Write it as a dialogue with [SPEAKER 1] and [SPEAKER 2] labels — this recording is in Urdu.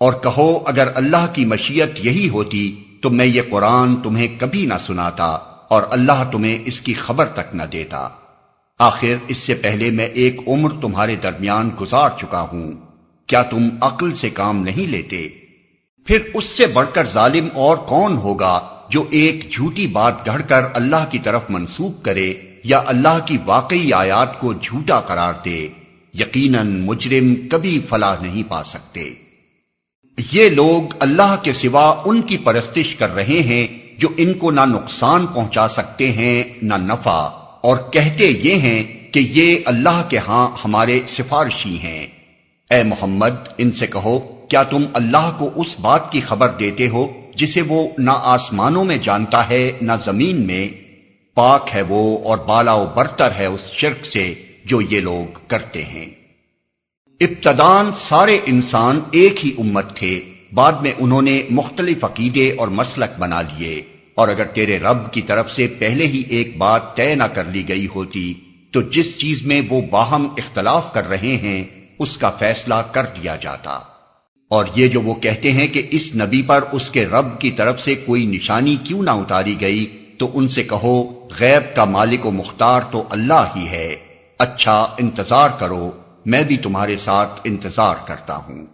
[SPEAKER 1] اور کہو اگر اللہ کی مشیت یہی ہوتی تو میں یہ قرآن تمہیں کبھی نہ سناتا اور اللہ تمہیں اس کی خبر تک نہ دیتا۔ آخر اس سے پہلے میں ایک عمر تمہارے درمیان گزار چکا ہوں، کیا تم عقل سے کام نہیں لیتے؟ پھر اس سے بڑھ کر ظالم اور کون ہوگا جو ایک جھوٹی بات گھڑ کر اللہ کی طرف منسوب کرے یا اللہ کی واقعی آیات کو جھوٹا قرار دے؟ یقیناً مجرم کبھی فلاح نہیں پا سکتے۔ یہ لوگ اللہ کے سوا ان کی پرستش کر رہے ہیں جو ان کو نہ نقصان پہنچا سکتے ہیں نہ نفع، اور کہتے یہ ہیں کہ یہ اللہ کے ہاں ہمارے سفارشی ہیں۔ اے محمد ان سے کہو کیا تم اللہ کو اس بات کی خبر دیتے ہو جسے وہ نہ آسمانوں میں جانتا ہے نہ زمین میں؟ پاک ہے وہ اور بالا و برتر ہے اس شرک سے جو یہ لوگ کرتے ہیں۔ ابتداً سارے انسان ایک ہی امت تھے، بعد میں انہوں نے مختلف عقیدے اور مسلک بنا لیے، اور اگر تیرے رب کی طرف سے پہلے ہی ایک بات طے نہ کر لی گئی ہوتی تو جس چیز میں وہ باہم اختلاف کر رہے ہیں اس کا فیصلہ کر دیا جاتا۔ اور یہ جو وہ کہتے ہیں کہ اس نبی پر اس کے رب کی طرف سے کوئی نشانی کیوں نہ اتاری گئی، تو ان سے کہو غیب کا مالک و مختار تو اللہ ہی ہے، اچھا انتظار کرو، میں بھی تمہارے ساتھ انتظار کرتا ہوں۔